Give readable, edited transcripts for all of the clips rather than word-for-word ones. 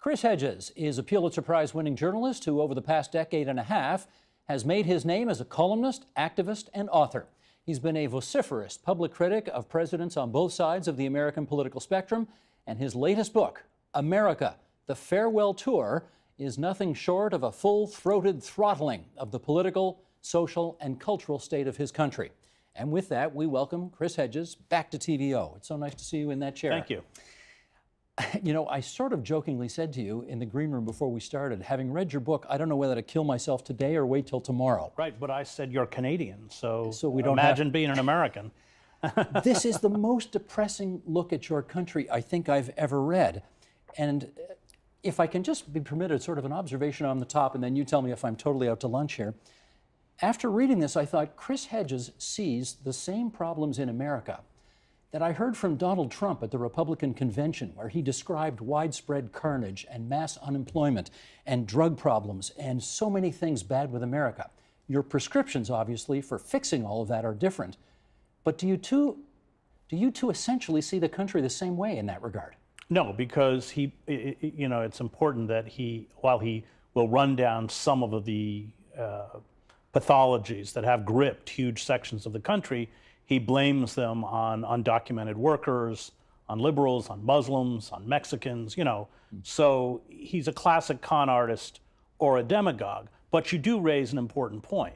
Chris Hedges is a Pulitzer Prize-winning journalist who, over the past decade and a half, has made his name as a columnist, activist, and author. He's been a vociferous public critic of presidents on both sides of the American political spectrum, and his latest book, America, The Farewell Tour, is nothing short of a full-throated throttling of the political, social, and cultural state of his country. And with that, we welcome Chris Hedges back to TVO. It's so nice to see you in that chair. Thank you. You know, I sort of jokingly said to you in the green room before we started, having read your book, I don't know whether to kill myself today or wait till tomorrow. Right, but I said you're Canadian, so we don't imagine being an American. This is the most depressing look at your country I think I've ever read. And if I can just be permitted sort of an observation on the top, and then you tell me if I'm totally out to lunch here. After reading this, I thought Chris Hedges sees the same problems in America that I heard from Donald Trump at the Republican convention, where he described widespread carnage and mass unemployment and drug problems and so many things bad with America. Your prescriptions, obviously, for fixing all of that are different. But do you two essentially see the country the same way in that regard? No, because it's important that while he will run down some of the pathologies that have gripped huge sections of the country, he blames them on undocumented workers, on liberals, on Muslims, on Mexicans, So he's a classic con artist or a demagogue. But you do raise an important point.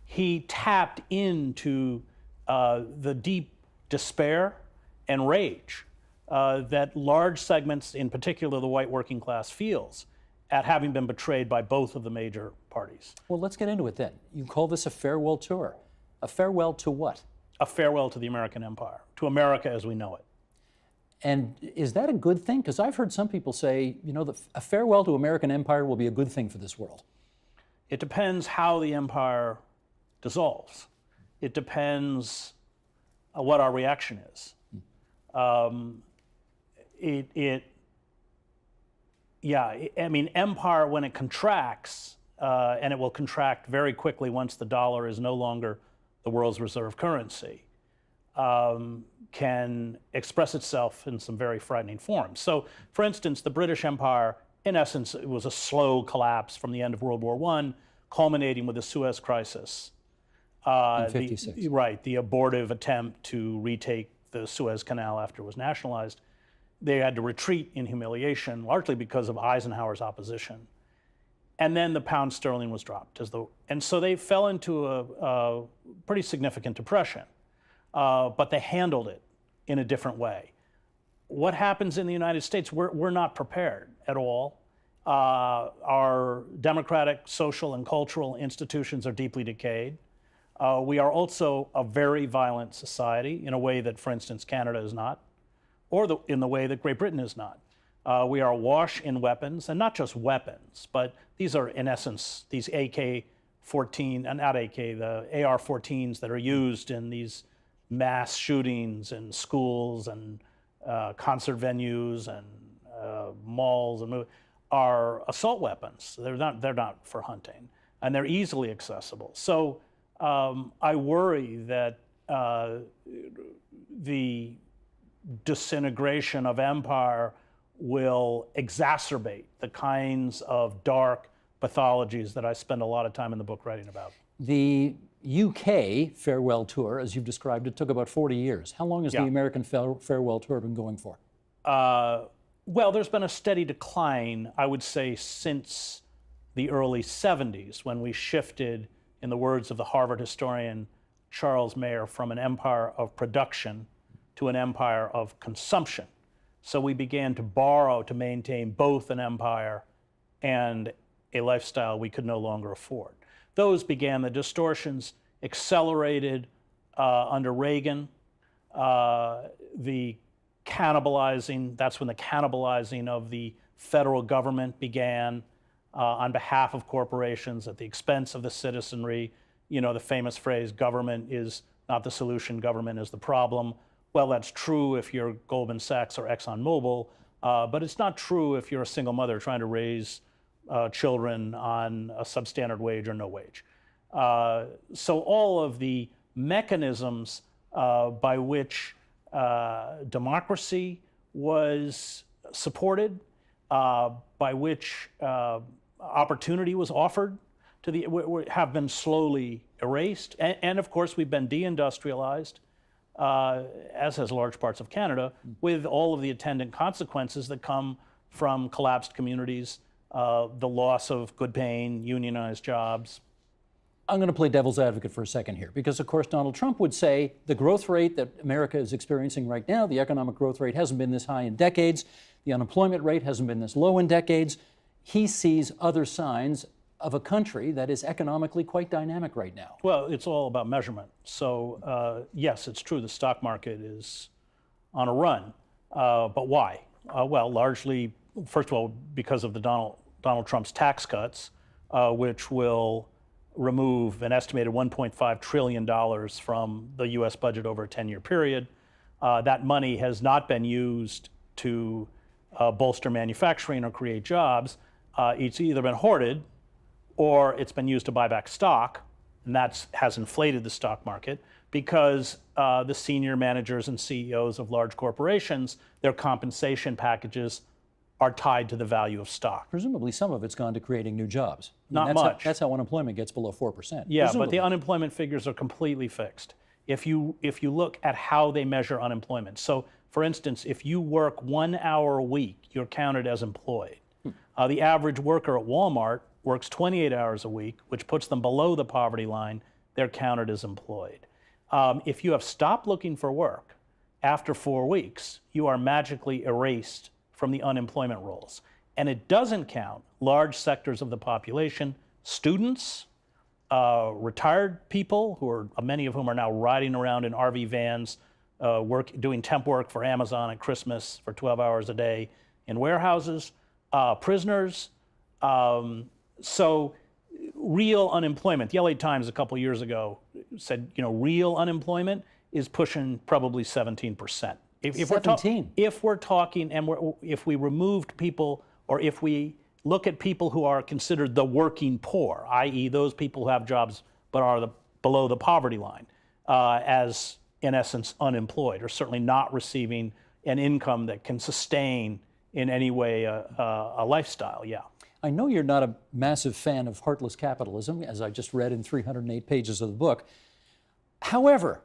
He tapped into the deep despair and rage that large segments, in particular the white working class, feels at having been betrayed by both of the major parties. Well, let's get into it then. You call this a farewell tour. A farewell to what? A farewell to the American empire, to America as we know it. And is that a good thing? Because I've heard some people say, a farewell to American empire will be a good thing for this world. It depends how the empire dissolves. It depends what our reaction is. Empire, when it contracts, and it will contract very quickly once the dollar is no longer the world's reserve currency, can express itself in some very frightening forms. So, for instance, the British Empire, in essence, it was a slow collapse from the end of World War I, culminating with the Suez Crisis. In 56. The abortive attempt to retake the Suez Canal after it was nationalized. They had to retreat in humiliation, largely because of Eisenhower's opposition. And then the pound sterling was dropped. And so they fell into a pretty significant depression, but they handled it in a different way. What happens in the United States, we're not prepared at all. Our democratic, social, and cultural institutions are deeply decayed. We are also a very violent society in a way that, for instance, Canada is not, or in the way that Great Britain is not. We are awash in weapons, and not just weapons, but these are, in essence, these AK-14, not AK, the AR-14s that are used in these mass shootings in schools and concert venues and malls and are assault weapons. They're not for hunting, and they're easily accessible. So I worry that the disintegration of empire will exacerbate the kinds of dark pathologies that I spend a lot of time in the book writing about. The UK farewell tour, as you've described it, took about 40 years. How long has the American farewell tour been going for? Well, there's been a steady decline, I would say, since the early 70s, when we shifted, in the words of the Harvard historian Charles Mayer, from an empire of production to an empire of consumption. So we began to borrow to maintain both an empire and a lifestyle we could no longer afford. Those began, the distortions accelerated under Reagan. The cannibalizing, that's when the cannibalizing of the federal government began on behalf of corporations at the expense of the citizenry. The famous phrase, government is not the solution, government is the problem. Well, that's true if you're Goldman Sachs or ExxonMobil, but it's not true if you're a single mother trying to raise children on a substandard wage or no wage. So all of the mechanisms by which democracy was supported by which opportunity was offered to have been slowly erased. And of course, we've been deindustrialized, as has large parts of Canada, with all of the attendant consequences that come from collapsed communities, the loss of good paying, unionized jobs. I'm going to play devil's advocate for a second here, because of course Donald Trump would say the growth rate that America is experiencing right now, the economic growth rate hasn't been this high in decades, the unemployment rate hasn't been this low in decades. He sees other signs of a country that is economically quite dynamic right now. Well, it's all about measurement. So yes, it's true the stock market is on a run, but why? Well, largely, first of all, because of the Donald Trump's tax cuts, which will remove an estimated $1.5 trillion from the U.S. budget over a 10-year period. That money has not been used to bolster manufacturing or create jobs. It's either been hoarded or it's been used to buy back stock, and that has inflated the stock market because the senior managers and CEOs of large corporations, their compensation packages are tied to the value of stock. Presumably some of it's gone to creating new jobs. Not much. That's how unemployment gets below 4%. Yeah, presumably. But the unemployment figures are completely fixed. If you look at how they measure unemployment. So for instance, if you work 1 hour a week, you're counted as employed. The average worker at Walmart works 28 hours a week, which puts them below the poverty line. They're counted as employed. If you have stopped looking for work after 4 weeks, you are magically erased from the unemployment rolls. And it doesn't count large sectors of the population, students, retired people, many of whom are now riding around in RV vans, doing temp work for Amazon at Christmas for 12 hours a day in warehouses, prisoners. So real unemployment, the LA Times a couple years ago said, real unemployment is pushing probably 17%. If we're talking, and if we removed people, or if we look at people who are considered the working poor, i.e. those people who have jobs but are below the poverty line, as in essence unemployed, or certainly not receiving an income that can sustain in any way a lifestyle, yeah. I know you're not a massive fan of heartless capitalism, as I just read in 308 pages of the book. However,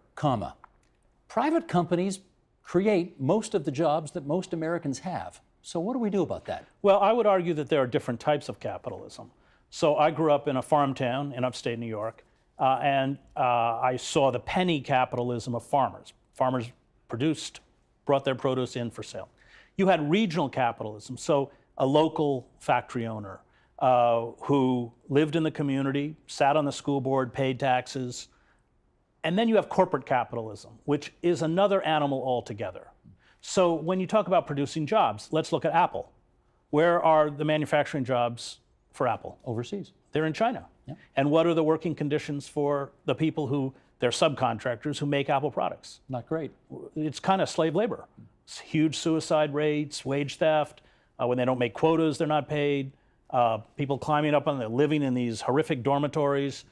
private companies create most of the jobs that most Americans have. So what do we do about that? Well, I would argue that there are different types of capitalism. So I grew up in a farm town in upstate New York, and I saw the penny capitalism of farmers. Farmers brought their produce in for sale. You had regional capitalism, so a local factory owner who lived in the community, sat on the school board, paid taxes. And then you have corporate capitalism, which is another animal altogether. So when you talk about producing jobs, let's look at Apple. Where are the manufacturing jobs for Apple? Overseas. They're in China. Yeah. And what are the working conditions for the people they're subcontractors who make Apple products? Not great. It's kind of slave labor. It's huge suicide rates, wage theft. When they don't make quotas, they're not paid. People climbing up living in these horrific dormitories.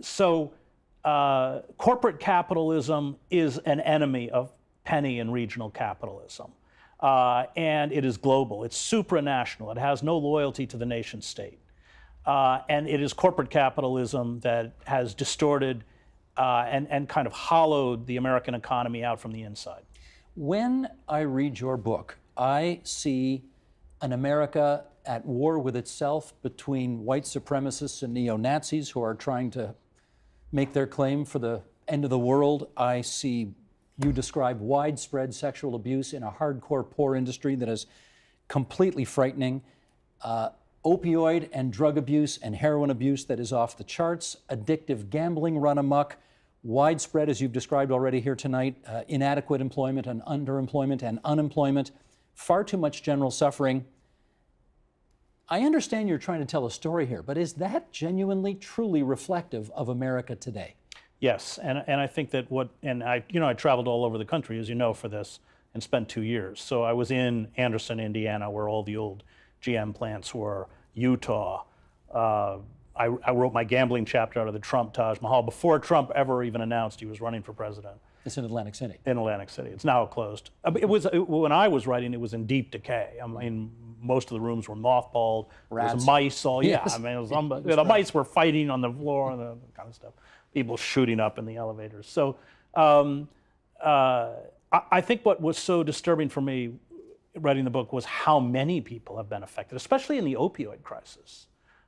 So corporate capitalism is an enemy of penny and regional capitalism. And it is global. It's supranational. It has no loyalty to the nation state. And it is corporate capitalism that has distorted and kind of hollowed the American economy out from the inside. When I read your book, I see an America at war with itself between white supremacists and neo-Nazis who are trying to make their claim for the end of the world. I see you describe widespread sexual abuse in a hardcore poor industry that is completely frightening. Opioid and drug abuse and heroin abuse that is off the charts. Addictive gambling run amok. Widespread, as you've described already here tonight, inadequate employment and underemployment and unemployment. Far too much general suffering. I understand you're trying to tell a story here, but is that genuinely, truly reflective of America today? Yes, and I think that I traveled all over the country, as you know, for this, and spent 2 years. So I was in Anderson, Indiana, where all the old GM plants were, Utah. I wrote my gambling chapter out of the Trump Taj Mahal before Trump ever even announced he was running for president. It's in Atlantic City. In Atlantic City. It's now closed. When I was writing, it was in deep decay. I mean, most of the rooms were mothballed. There was Rats. mice all, yeah. Yes. I mean, the mice were fighting on the floor and that kind of stuff. People shooting up in the elevators. So I think what was so disturbing for me writing the book was how many people have been affected, especially in the opioid crisis.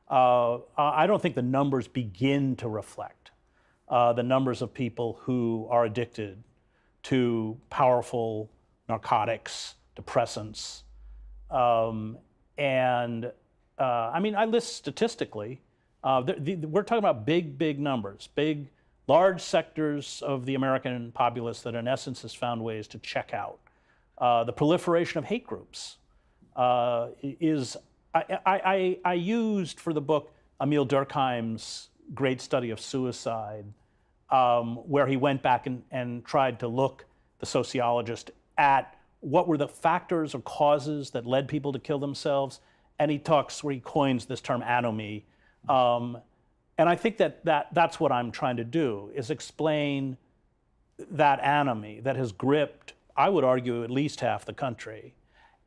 I don't think the numbers begin to reflect the numbers of people who are addicted to powerful narcotics, depressants. I mean, I list statistically, we're talking about big numbers, large sectors of the American populace that in essence has found ways to check out. The proliferation of hate groups is, I used for the book Emil Durkheim's great study of suicide, where he went back and tried to look, the sociologist, at what were the factors or causes that led people to kill themselves. And he talks, where he coins this term anomie. And I think that's what I'm trying to do, is explain that anomie that has gripped, I would argue, at least half the country,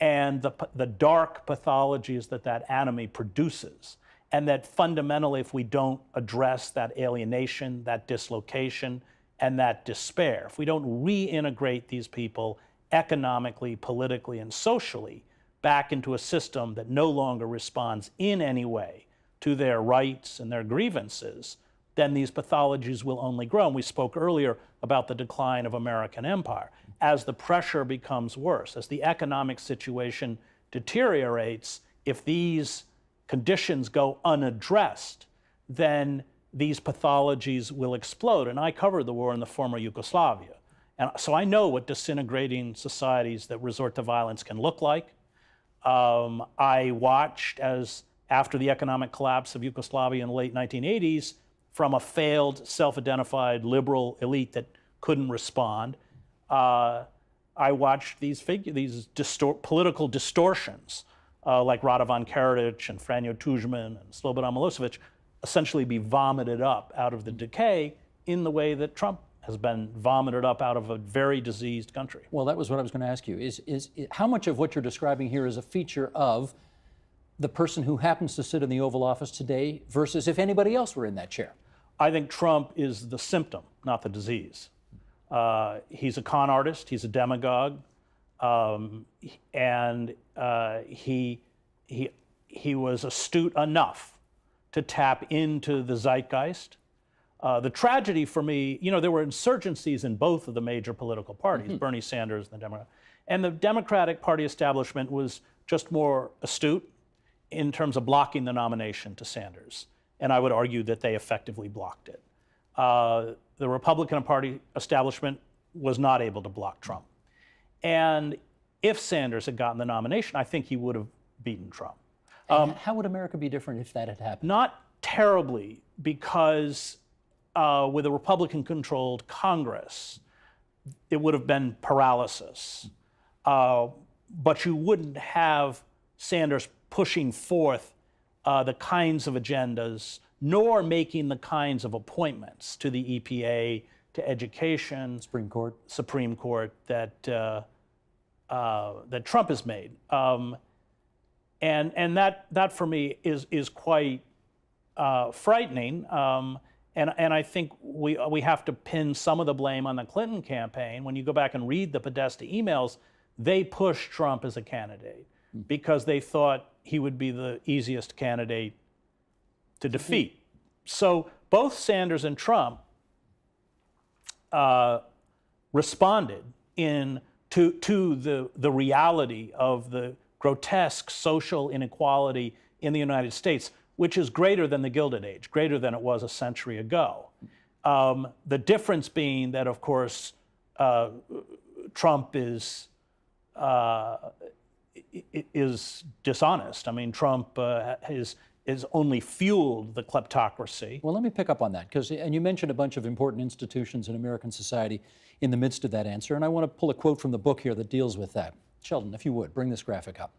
and the dark pathologies that anomie produces. And that fundamentally, if we don't address that alienation, that dislocation, and that despair, if we don't reintegrate these people economically, politically, and socially back into a system that no longer responds in any way to their rights and their grievances, then these pathologies will only grow. And we spoke earlier about the decline of American empire. As the pressure becomes worse, as the economic situation deteriorates, if these conditions go unaddressed, then these pathologies will explode. And I covered the war in the former Yugoslavia. And so I know what disintegrating societies that resort to violence can look like. I watched as, after the economic collapse of Yugoslavia in the late 1980s, from a failed, self-identified liberal elite that couldn't respond, I watched these political distortions, like Radovan Karadzic and Franjo Tudjman and Slobodan Milosevic, essentially be vomited up out of the decay in the way that Trump has been vomited up out of a very diseased country. Well, that was what I was going to ask you. Is how much of what you're describing here is a feature of the person who happens to sit in the Oval Office today versus if anybody else were in that chair? I think Trump is the symptom, not the disease. He's a con artist, he's a demagogue, and he was astute enough to tap into the zeitgeist. The tragedy for me, there were insurgencies in both of the major political parties, Bernie Sanders and the Democrat. And the Democratic Party establishment was just more astute in terms of blocking the nomination to Sanders. And I would argue that they effectively blocked it. The Republican Party establishment was not able to block Trump. And if Sanders had gotten the nomination, I think he would have beaten Trump. How would America be different if that had happened? Not terribly, because with a Republican-controlled Congress, it would have been paralysis. But you wouldn't have Sanders pushing forth the kinds of agendas, nor making the kinds of appointments to the EPA, to education, Supreme Court, that Trump has made, and that for me is quite frightening. And I think we have to pin some of the blame on the Clinton campaign. When you go back and read the Podesta emails, they pushed Trump as a candidate because they thought he would be the easiest candidate to defeat. So both Sanders and Trump responded to the reality of the grotesque social inequality in the United States, which is greater than the Gilded Age, greater than it was a century ago. The difference being that, of course, Trump is dishonest. I mean, Trump is only fueled the kleptocracy. Well, let me pick up on that, and you mentioned a bunch of important institutions in American society in the midst of that answer, and I want to pull a quote from the book here that deals with that. Sheldon, if you would, bring this graphic up.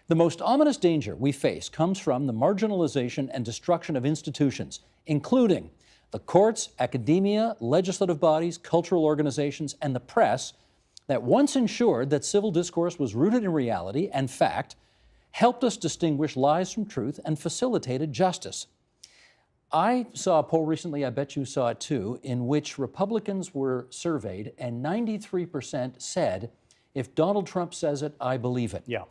The most ominous danger we face comes from the marginalization and destruction of institutions, including the courts, academia, legislative bodies, cultural organizations, and the press that once ensured that civil discourse was rooted in reality and fact, helped us distinguish lies from truth, and facilitated justice. I saw a poll recently, I bet you saw it too, in which Republicans were surveyed, and 93% said, if Donald Trump says it, I believe it. Yeah.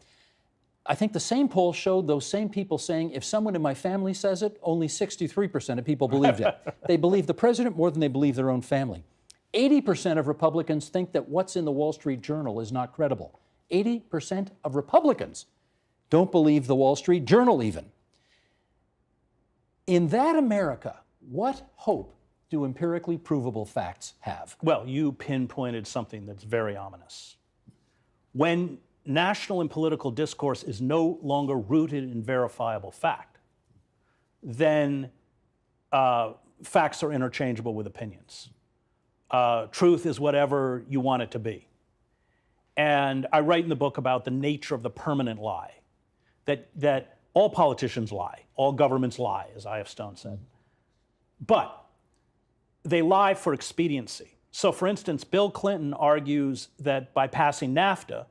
I think the same poll showed those same people saying, if someone in my family says it, only 63% of people believed it. They believe the president more than they believe their own family. 80% of Republicans think that what's in the Wall Street Journal is not credible. 80% of Republicans don't believe the Wall Street Journal even. In that America, what hope do empirically provable facts have? Well, you pinpointed something that's very ominous. When national and political discourse is no longer rooted in verifiable fact, then facts are interchangeable with opinions. Truth is whatever you want it to be. And I write in the book about the nature of the permanent lie, that all politicians lie, all governments lie, as I.F. Stone said. But they lie for expediency. So, for instance, Bill Clinton argues that by passing NAFTA,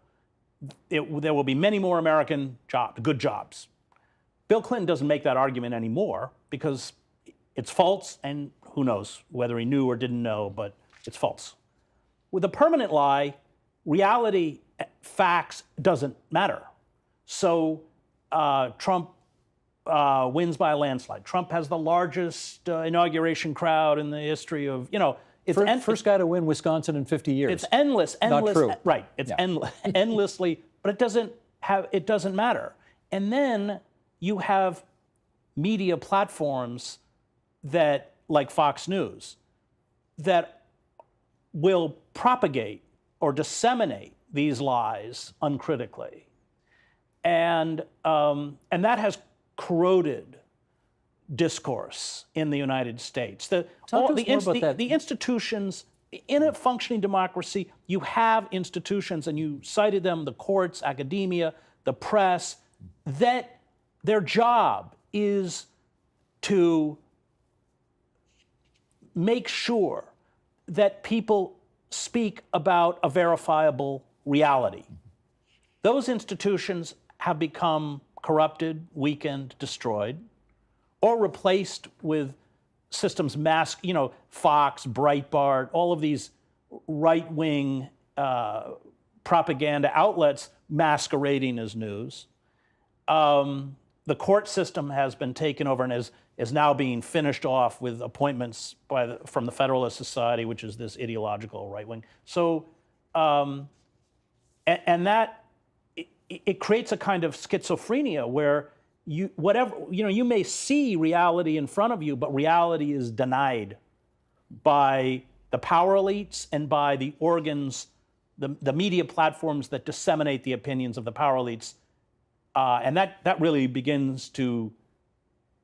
there will be many more American jobs, good jobs. Bill Clinton doesn't make that argument anymore because it's false, and who knows whether he knew or didn't know, but it's false. With a permanent lie, reality, facts doesn't matter. So Trump wins by a landslide. Trump has the largest inauguration crowd in the history of, it's First guy to win Wisconsin in 50 years. It's endless. Not true. Right. It's endlessly, but it doesn't matter. And then you have media platforms that, like Fox News, that will propagate or disseminate these lies uncritically. And that has corroded discourse in the United States. The institutions, in a functioning democracy, you have institutions, and you cited them, the courts, academia, the press, that their job is to make sure that people speak about a verifiable reality. Those institutions have become corrupted, weakened, destroyed, or replaced with systems Fox, Breitbart, all of these right-wing propaganda outlets masquerading as news. The court system has been taken over and is now being finished off with appointments from the Federalist Society, which is this ideological right-wing. So, and that, it creates a kind of schizophrenia where you may see reality in front of you, but reality is denied by the power elites and by the organs, the media platforms that disseminate the opinions of the power elites. And that really begins to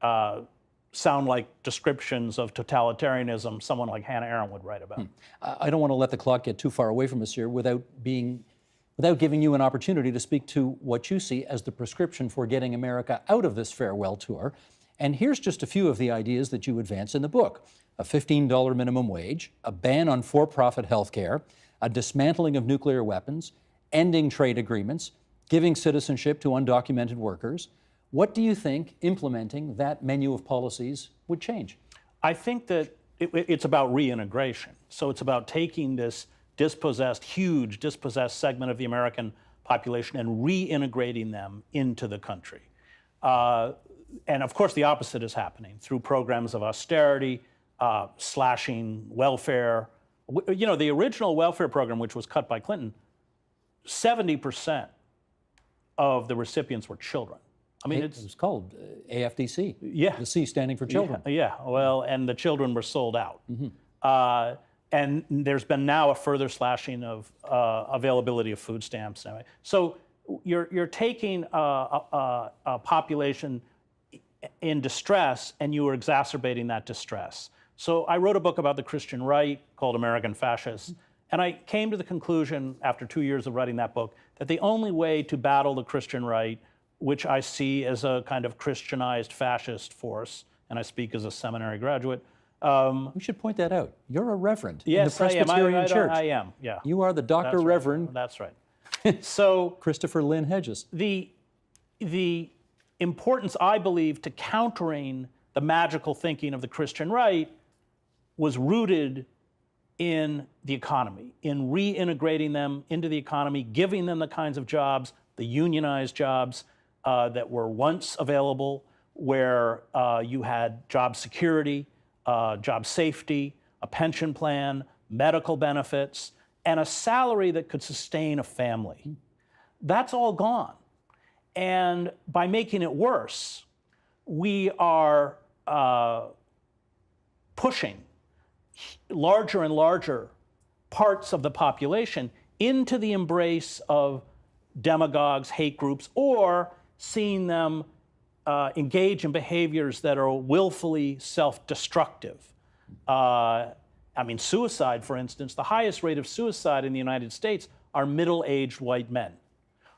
sound like descriptions of totalitarianism someone like Hannah Arendt would write about. I don't want to let the clock get too far away from us here without giving you an opportunity to speak to what you see as the prescription for getting America out of this farewell tour. And here's just a few of the ideas that you advance in the book. A $15 minimum wage, a ban on for-profit health care, a dismantling of nuclear weapons, ending trade agreements, giving citizenship to undocumented workers. What do you think implementing that menu of policies would change? I think that it's about reintegration. So it's about taking this huge dispossessed segment of the American population and reintegrating them into the country. And of course, the opposite is happening through programs of austerity, slashing welfare. The original welfare program, which was cut by Clinton, 70% of the recipients were children. I mean, it was called AFDC. Yeah. The C standing for children. Yeah. Well, and the children were sold out. Mm-hmm. And there's been now a further slashing of availability of food stamps. So you're taking a population in distress, and you are exacerbating that distress. So I wrote a book about the Christian right called American Fascists, and I came to the conclusion after 2 years of writing that book that the only way to battle the Christian right, which I see as a kind of Christianized fascist force, and I speak as a seminary graduate, We should point that out. You're a reverend Yes, in the Presbyterian Church. I am, yeah. You are the Dr. That's right. Reverend That's right. So Christopher Lynn Hedges. the importance, I believe, to countering the magical thinking of the Christian right was rooted in the economy, in reintegrating them into the economy, giving them the kinds of jobs, the unionized jobs that were once available, where you had job security, job safety, a pension plan, medical benefits, and a salary that could sustain a family. That's all gone. And by making it worse, we are pushing larger and larger parts of the population into the embrace of demagogues, hate groups, or seeing them engage in behaviors that are willfully self-destructive. I mean, suicide, for instance, the highest rate of suicide in the United States are middle-aged white men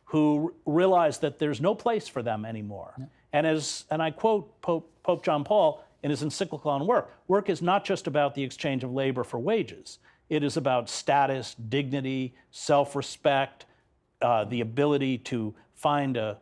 who realize that there's no place for them anymore. Yeah. And I quote Pope John Paul in his encyclical on work, work is not just about the exchange of labor for wages. It is about status, dignity, self-respect, the ability to find a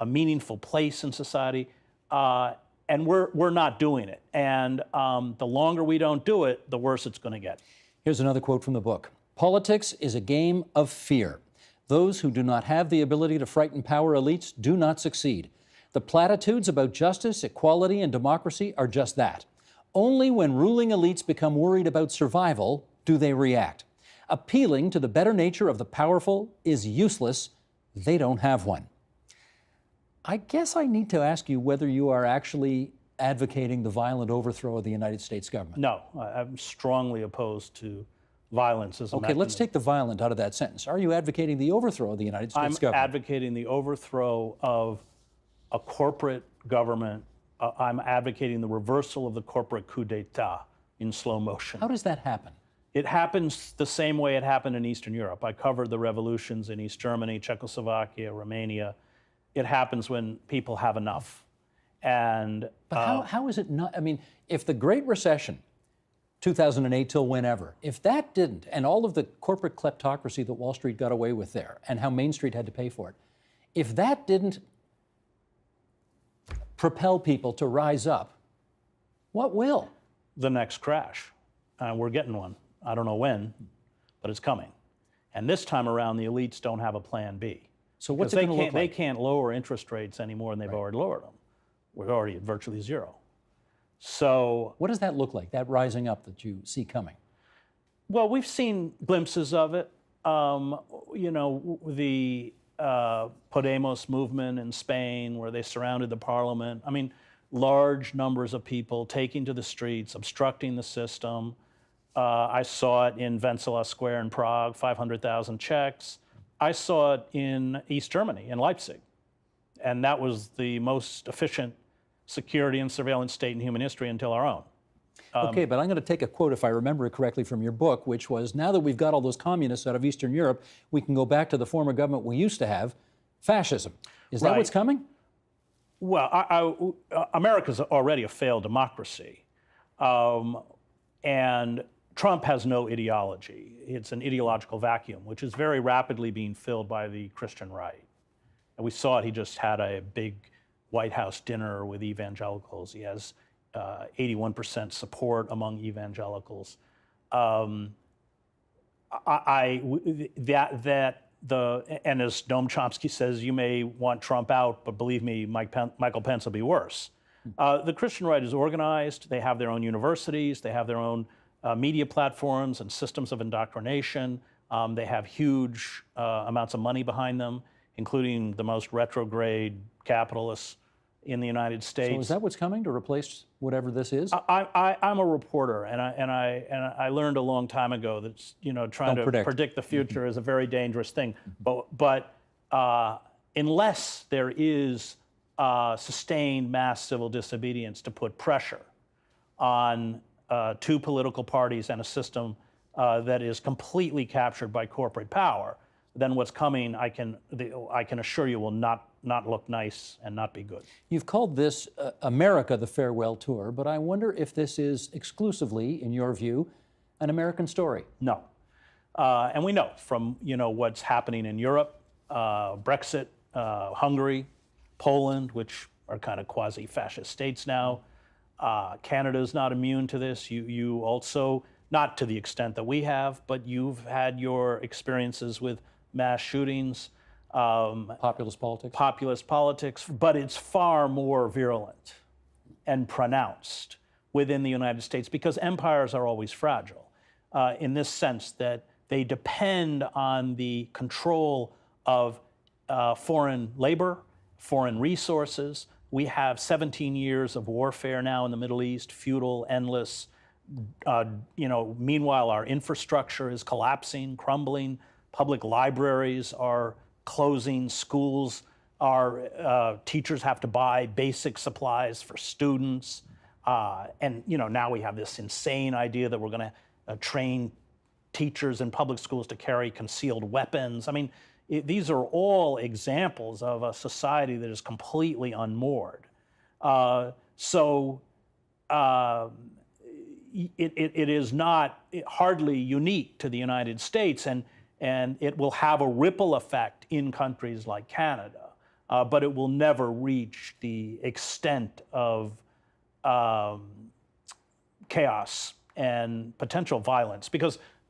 meaningful place in society. And we're not doing it. And the longer we don't do it, the worse it's going to get. Here's another quote from the book. Politics is a game of fear. Those who do not have the ability to frighten power elites do not succeed. The platitudes about justice, equality, and democracy are just that. Only when ruling elites become worried about survival do they react. Appealing to the better nature of the powerful is useless. They don't have one. I guess I need to ask you whether you are actually advocating the violent overthrow of the United States government. No, I'm strongly opposed to violence as a mechanism. Let's take the violent out of that sentence. Are you advocating the overthrow of the United States government? I'm advocating the overthrow of a corporate government. I'm advocating the reversal of the corporate coup d'etat in slow motion. How does that happen? It happens the same way it happened in Eastern Europe. I covered the revolutions in East Germany, Czechoslovakia, Romania. It happens when people have enough. And but how is it not? I mean, if the Great Recession, 2008 till whenever, if that didn't, and all of the corporate kleptocracy that Wall Street got away with there, and how Main Street had to pay for it, if that didn't propel people to rise up, what will? The next crash. We're getting one. I don't know when, but it's coming. And this time around, the elites don't have a plan B. So what's it going to look like? They can't lower interest rates any more than they've already lowered them. We're already at virtually zero. So what does that look like, that rising up that you see coming? Well, we've seen glimpses of it. You know, the Podemos movement in Spain, where they surrounded the parliament. I mean, large numbers of people taking to the streets, obstructing the system. I saw it in Wenceslas Square in Prague, 500,000 Czechs. I saw it in East Germany, in Leipzig. And that was the most efficient security and surveillance state in human history until our own. Okay, but I'm going to take a quote, if I remember it correctly, from your book, which was, now that we've got all those communists out of Eastern Europe, we can go back to the former government we used to have, fascism. Is that what's coming? Well, America's already a failed democracy. And Trump has no ideology. It's an ideological vacuum, which is very rapidly being filled by the Christian right. And we saw it. He just had a big White House dinner with evangelicals. He has 81% support among evangelicals. And as Noam Chomsky says, you may want Trump out, but believe me, Michael Pence will be worse. The Christian right is organized. They have their own universities. They have their own media platforms and systems of indoctrination. They have huge amounts of money behind them, including the most retrograde capitalists in the United States. So is that what's coming to replace whatever this is? I'm a reporter, and I learned a long time ago that trying to predict the future is a very dangerous thing. But unless there is sustained mass civil disobedience to put pressure on two political parties and a system that is completely captured by corporate power, then what's coming, I can assure you, will not look nice and not be good. You've called this America the Farewell Tour, but I wonder if this is exclusively, in your view, an American story. No. And we know from what's happening in Europe, Brexit, Hungary, Poland, which are kind of quasi-fascist states now. Canada's not immune to this. You also, not to the extent that we have, but you've had your experiences with mass shootings. Populist politics? Populist politics, but it's far more virulent and pronounced within the United States because empires are always fragile in this sense that they depend on the control of foreign labor, foreign resources. We have 17 years of warfare now in the Middle East, feudal, endless. Meanwhile, our infrastructure is collapsing, crumbling. Public libraries are closing. Schools teachers have to buy basic supplies for students. And now we have this insane idea that we're going to train teachers in public schools to carry concealed weapons. I mean, these are all examples of a society that is completely unmoored. It is not hardly unique to the United States, and it will have a ripple effect in countries like Canada, but it will never reach the extent of chaos and potential violence.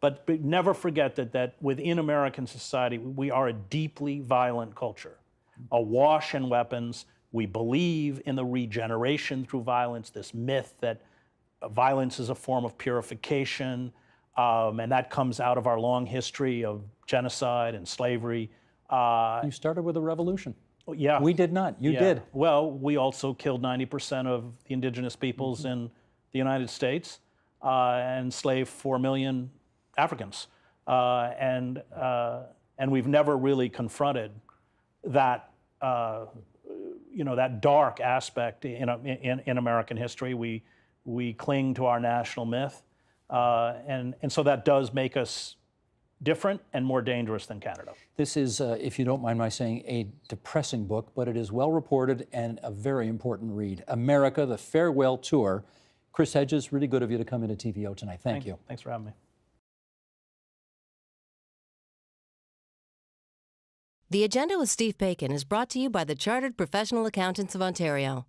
But never forget that within American society, we are a deeply violent culture, awash in weapons. We believe in the regeneration through violence, this myth that violence is a form of purification, and that comes out of our long history of genocide and slavery. You started with a revolution. Yeah. We did not. You did. Well, we also killed 90% of the indigenous peoples in the United States and enslaved 4 million Africans. And we've never really confronted that, that dark aspect in American history. We cling to our national myth. And so that does make us different and more dangerous than Canada. This is, if you don't mind my saying, a depressing book, but it is well reported and a very important read. America, the Farewell Tour. Chris Hedges, really good of you to come into TVO tonight. Thank you. Thanks for having me. The Agenda with Steve Paikin is brought to you by the Chartered Professional Accountants of Ontario,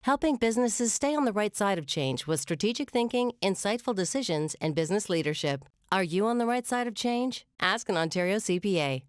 helping businesses stay on the right side of change with strategic thinking, insightful decisions, and business leadership. Are you on the right side of change? Ask an Ontario CPA.